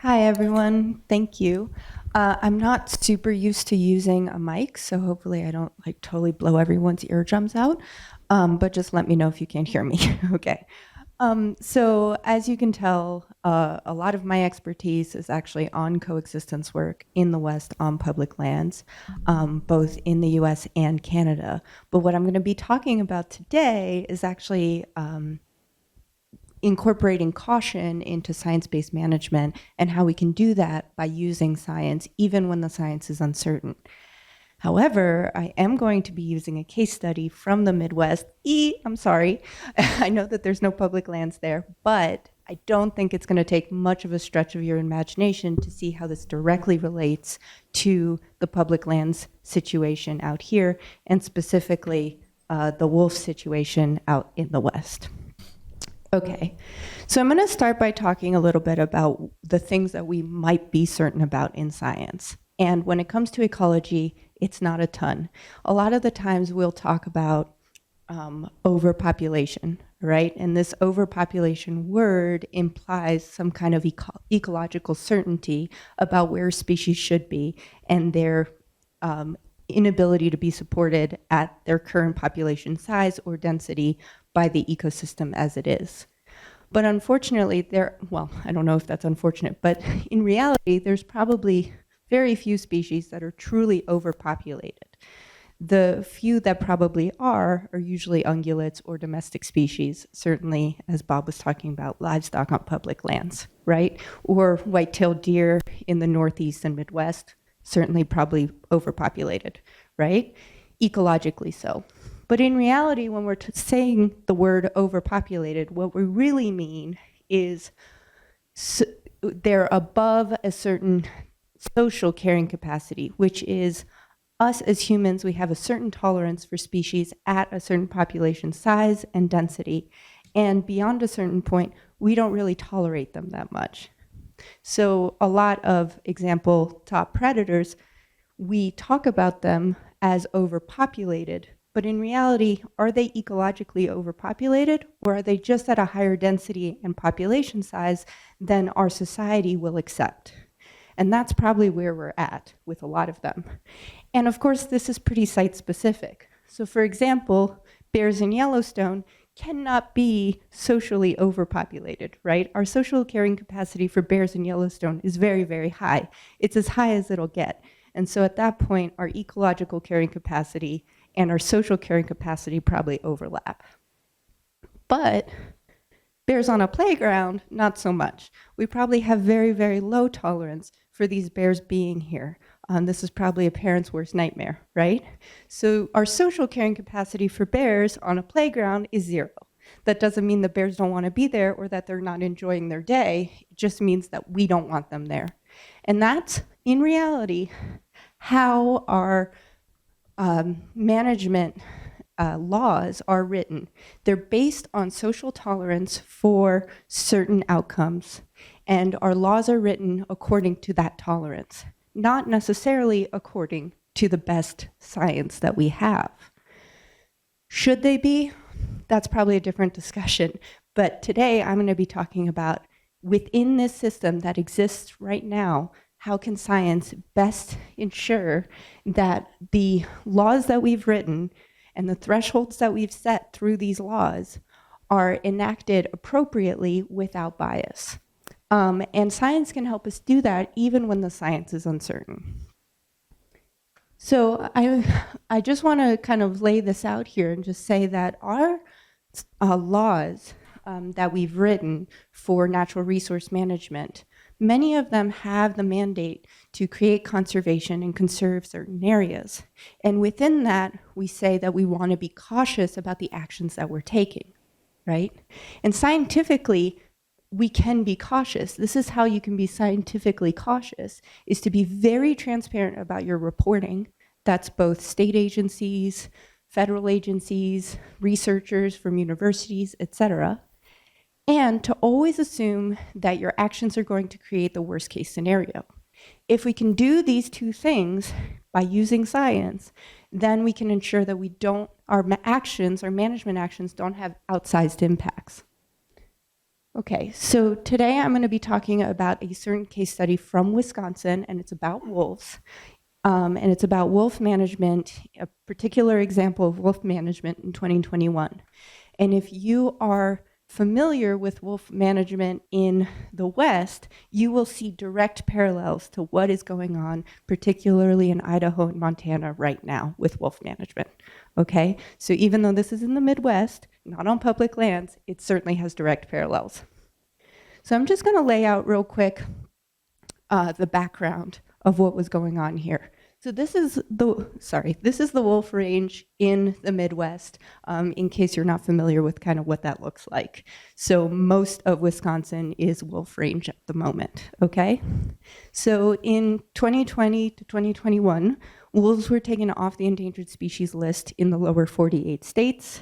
Hi, everyone. Thank you. I'm not super used to using a mic, so hopefully I don't totally blow everyone's eardrums out. But just let me know if you can't hear me. Okay. So as you can tell, a lot of my expertise is actually on coexistence work in the West on public lands, both in the US and Canada. But what I'm going to be talking about today is actually incorporating caution into science-based management and how we can do that by using science even when the science is uncertain. However, I am going to be using a case study from the Midwest. I'm sorry. I know that there's no public lands there, but I don't think it's going to take much of a stretch of your imagination to see how this directly relates to the public lands situation out here, and specifically the wolf situation out in the West. Okay, so I'm going to start by talking a little bit about the things that we might be certain about in science. And when it comes to ecology, it's not a ton. A lot of the times we'll talk about overpopulation, right? And this overpopulation word implies some kind of ecological certainty about where species should be and their inability to be supported at their current population size or density by the ecosystem as it is. But unfortunately, I don't know if that's unfortunate, but in reality, there's probably very few species that are truly overpopulated. The few that probably are usually ungulates or domestic species, certainly, as Bob was talking about, livestock on public lands, right? Or white-tailed deer in the Northeast and Midwest, certainly probably overpopulated, right? Ecologically so. But in reality, when we're saying the word overpopulated, what we really mean is they're above a certain social carrying capacity, which is us as humans, we have a certain tolerance for species at a certain population size and density. And beyond a certain point, we don't really tolerate them that much. So a lot of example top predators, we talk about them as overpopulated, but in reality, are they ecologically overpopulated, or are they just at a higher density and population size than our society will accept? And that's probably where we're at with a lot of them. And of course, this is pretty site specific. So for example, bears in Yellowstone cannot be socially overpopulated, right? Our social carrying capacity for bears in Yellowstone is very, very high. It's as high as it'll get. And so at that point, our ecological carrying capacity and our social carrying capacity probably overlap. But bears on a playground, not so much. We probably have very, very low tolerance for these bears being here. This is probably a parent's worst nightmare, right? So our social carrying capacity for bears on a playground is 0. That doesn't mean the bears don't want to be there or that they're not enjoying their day. It just means that we don't want them there. And that's, in reality, how our management laws are written. They're based on social tolerance for certain outcomes, and our laws are written according to that tolerance, not necessarily according to the best science that we have. Should they be? That's probably a different discussion. But today I'm going to be talking about, within this system that exists right now, how can science best ensure that the laws that we've written and the thresholds that we've set through these laws are enacted appropriately without bias. And science can help us do that even when the science is uncertain. So I just want to kind of lay this out here and just say that our laws that we've written for natural resource management, many of them have the mandate to create conservation and conserve certain areas. And within that, we say that we want to be cautious about the actions that we're taking, right? And scientifically, we can be cautious. This is how you can be scientifically cautious, is to be very transparent about your reporting. That's both state agencies, federal agencies, researchers from universities, etc. And to always assume that your actions are going to create the worst case scenario. If we can do these two things by using science, then we can ensure that our management actions don't have outsized impacts. Okay, so today I'm going to be talking about a certain case study from Wisconsin, and it's about wolves. And it's about wolf management, a particular example of wolf management in 2021. And if you are familiar with wolf management in the West, you will see direct parallels to what is going on, particularly in Idaho and Montana right now with wolf management. Okay, so even though this is in the Midwest, not on public lands, it certainly has direct parallels. So I'm just going to lay out real quick the background of what was going on here. So this is the wolf range in the Midwest, in case you're not familiar with kind of what that looks like. So most of Wisconsin is wolf range at the moment, okay? So in 2020 to 2021, wolves were taken off the endangered species list in the lower 48 states.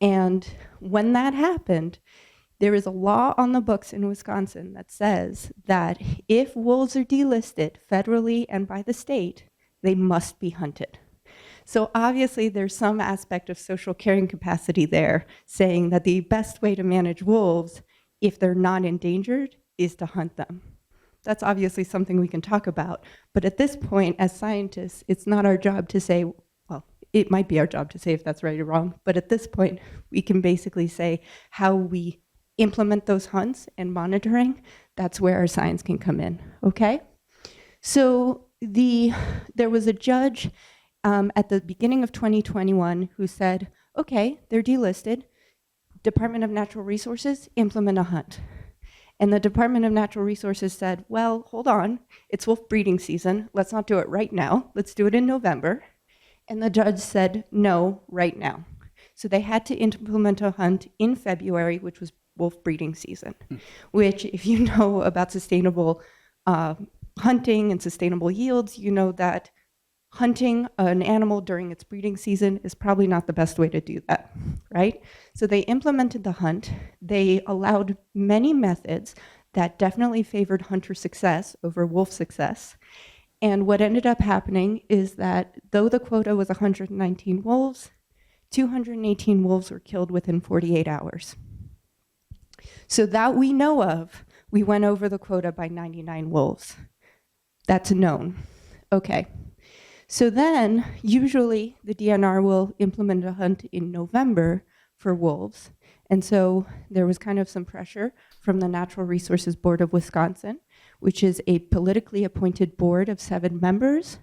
And when that happened, there is a law on the books in Wisconsin that says that if wolves are delisted federally and by the state, they must be hunted. So obviously there's some aspect of social carrying capacity there saying that the best way to manage wolves, if they're not endangered, is to hunt them. That's obviously something we can talk about. But at this point, as scientists, it's not our job to say, well, it might be our job to say if that's right or wrong, but at this point, we can basically say how we implement those hunts and monitoring. That's where our science can come in, okay? So there was a judge at the beginning of 2021 who said, okay, they're delisted. Department of Natural Resources, implement a hunt. And the Department of Natural Resources said, well, hold on, it's wolf breeding season. Let's not do it right now. Let's do it in November. And the judge said, no, right now. So they had to implement a hunt in February, which was wolf breeding season, which if you know about sustainable hunting and sustainable yields, you know that hunting an animal during its breeding season is probably not the best way to do that, right? So they implemented the hunt. They allowed many methods that definitely favored hunter success over wolf success. And what ended up happening is that though the quota was 119 wolves, 218 wolves were killed within 48 hours. So that we know of, we went over the quota by 99 wolves. That's known. Okay. So then, usually the DNR will implement a hunt in November for wolves. And so there was kind of some pressure from the Natural Resources Board of Wisconsin, which is a politically appointed board of 7 members,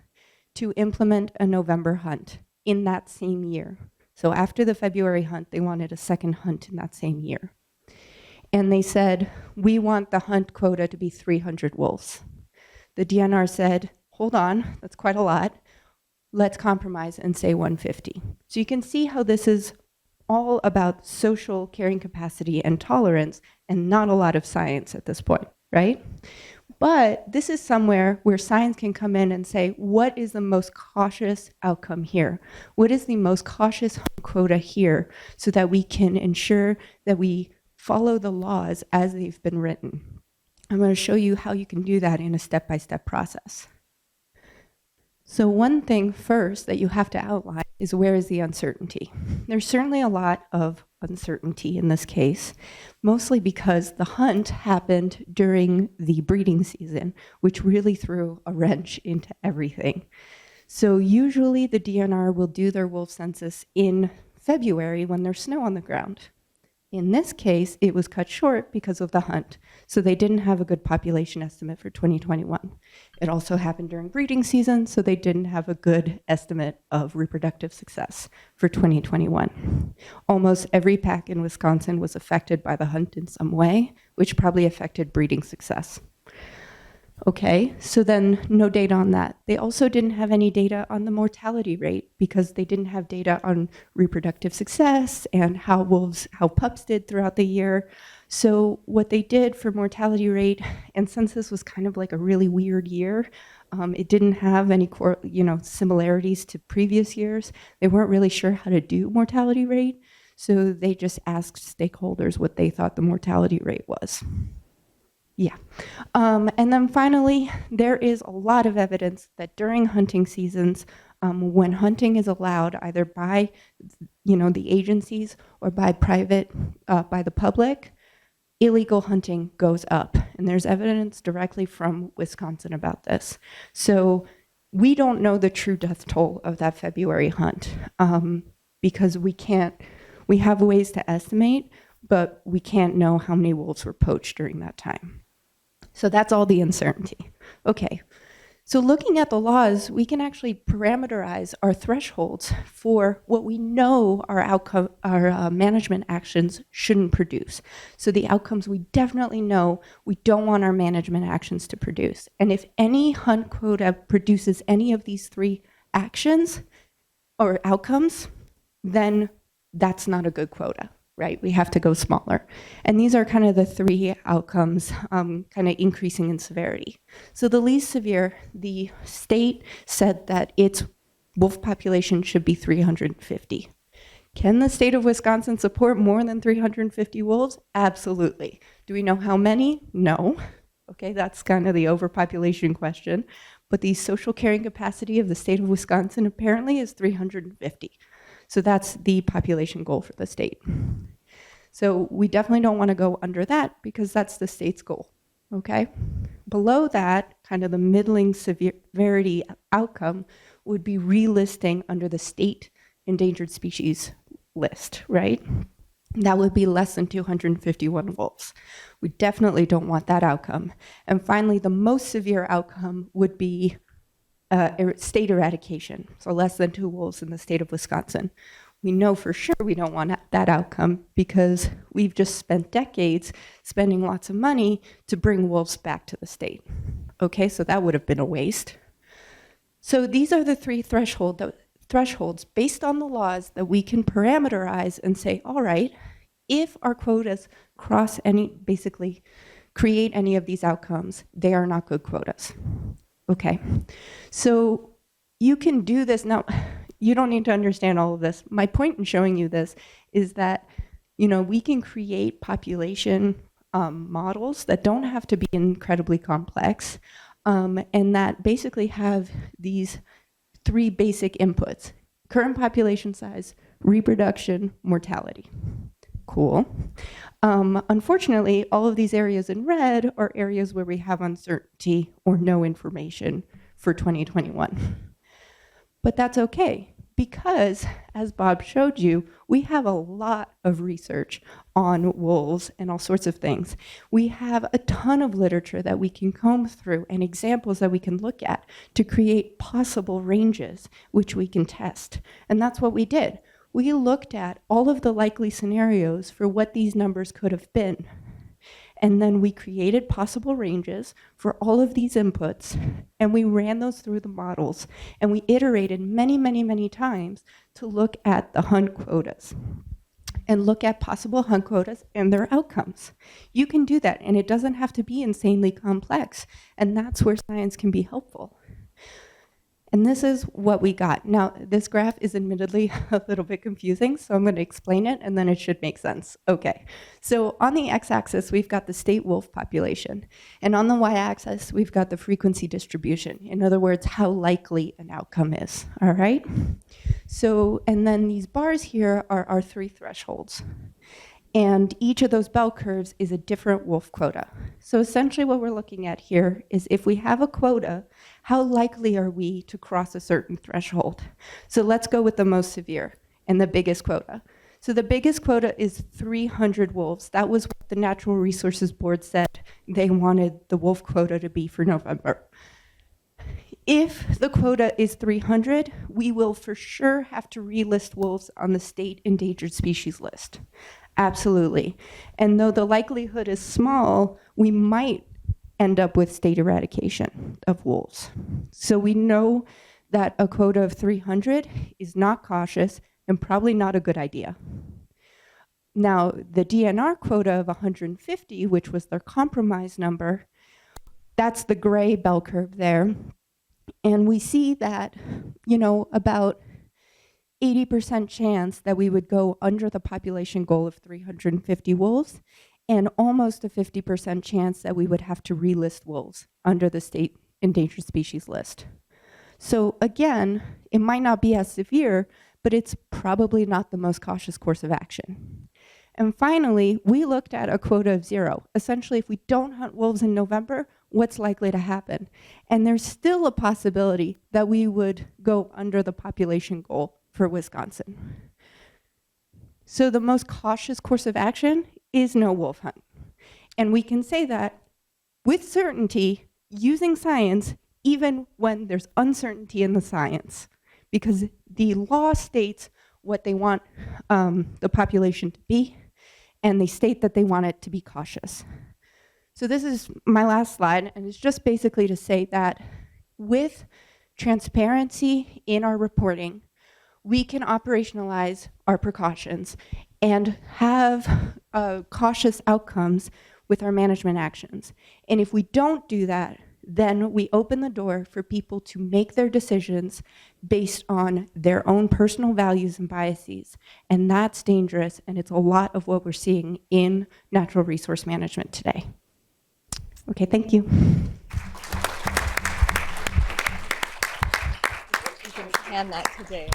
to implement a November hunt in that same year. So after the February hunt, they wanted a second hunt in that same year. And they said, we want the hunt quota to be 300 wolves. The DNR said, hold on, that's quite a lot. Let's compromise and say 150. So you can see how this is all about social carrying capacity and tolerance and not a lot of science at this point, right? But this is somewhere where science can come in and say, what is the most cautious outcome here? What is the most cautious quota here so that we can ensure that we follow the laws as they've been written? I'm going to show you how you can do that in a step-by-step process. So one thing first that you have to outline is where is the uncertainty? There's certainly a lot of uncertainty in this case, mostly because the hunt happened during the breeding season, which really threw a wrench into everything. So usually the DNR will do their wolf census in February when there's snow on the ground. In this case, it was cut short because of the hunt, so they didn't have a good population estimate for 2021. It also happened during breeding season, so they didn't have a good estimate of reproductive success for 2021. Almost every pack in Wisconsin was affected by the hunt in some way, which probably affected breeding success. Okay, so then no data on that. They also didn't have any data on the mortality rate because they didn't have data on reproductive success and how pups did throughout the year. So what they did for mortality rate, and since this was kind of like a really weird year, it didn't have any similarities to previous years. They weren't really sure how to do mortality rate, so they just asked stakeholders what they thought the mortality rate was. Yeah. And then finally, there is a lot of evidence that during hunting seasons, when hunting is allowed either by the agencies or by the public, illegal hunting goes up. And there's evidence directly from Wisconsin about this. So we don't know the true death toll of that February hunt because we have ways to estimate, but we can't know how many wolves were poached during that time. So that's all the uncertainty. Okay, so looking at the laws, we can actually parameterize our thresholds for what we know our management actions shouldn't produce. So the outcomes we definitely know we don't want our management actions to produce. And if any hunt quota produces any of these three actions or outcomes, then that's not a good quota, right? We have to go smaller. And these are kind of the three outcomes, kind of increasing in severity. So the least severe, the state said that its wolf population should be 350. Can the state of Wisconsin support more than 350 wolves? Absolutely. Do we know how many? No. Okay, that's kind of the overpopulation question. But the social carrying capacity of the state of Wisconsin apparently is 350. So that's the population goal for the state. So we definitely don't want to go under that because that's the state's goal, okay? Below that, kind of the middling severity outcome would be relisting under the state endangered species list, right? That would be less than 251 wolves. We definitely don't want that outcome. And finally, the most severe outcome would be state eradication, so less than 2 wolves in the state of Wisconsin. We know for sure we don't want that outcome because we've just spent decades spending lots of money to bring wolves back to the state. Okay, so that would have been a waste. So these are the three thresholds based on the laws that we can parameterize and say, all right, if our quotas basically create any of these outcomes, they are not good quotas. Okay, so you can do this. Now, you don't need to understand all of this. My point in showing you this is that, we can create population models that don't have to be incredibly complex, and that basically have these three basic inputs: current population size, reproduction, mortality. Cool. Unfortunately, all of these areas in red are areas where we have uncertainty or no information for 2021. But that's okay, because as Bob showed you, we have a lot of research on wolves and all sorts of things. We have a ton of literature that we can comb through and examples that we can look at to create possible ranges which we can test. And that's what we did. We looked at all of the likely scenarios for what these numbers could have been. And then we created possible ranges for all of these inputs, and we ran those through the models, and we iterated many, many, many times to look at the hunt quotas and look at possible hunt quotas and their outcomes. You can do that, and it doesn't have to be insanely complex, and that's where science can be helpful. And this is what we got. Now, this graph is admittedly a little bit confusing, so I'm going to explain it, and then it should make sense. Okay, so on the x-axis, we've got the state wolf population, and on the y-axis, we've got the frequency distribution. In other words, how likely an outcome is, all right? So, and then these bars here are our three thresholds. And each of those bell curves is a different wolf quota. So essentially what we're looking at here is if we have a quota, how likely are we to cross a certain threshold? So let's go with the most severe and the biggest quota. So the biggest quota is 300 wolves. That was what the Natural Resources Board said they wanted the wolf quota to be for November. If the quota is 300, we will for sure have to relist wolves on the state endangered species list. Absolutely. And though the likelihood is small, we might end up with state eradication of wolves. So we know that a quota of 300 is not cautious and probably not a good idea. Now, the DNR quota of 150, which was their compromise number, that's the gray bell curve there. And we see that, about 80% chance that we would go under the population goal of 350 wolves, and almost a 50% chance that we would have to relist wolves under the state endangered species list. So again, it might not be as severe, but it's probably not the most cautious course of action. And finally, we looked at a quota of 0. Essentially, if we don't hunt wolves in November, what's likely to happen? And there's still a possibility that we would go under the population goal for Wisconsin. So the most cautious course of action is no wolf hunt. And we can say that with certainty, using science, even when there's uncertainty in the science, because the law states what they want the population to be, and they state that they want it to be cautious. So this is my last slide, and it's just basically to say that with transparency in our reporting, we can operationalize our precautions and have cautious outcomes with our management actions. And if we don't do that, then we open the door for people to make their decisions based on their own personal values and biases. And that's dangerous, and it's a lot of what we're seeing in natural resource management today. Okay, thank you. You can hand that to Dave.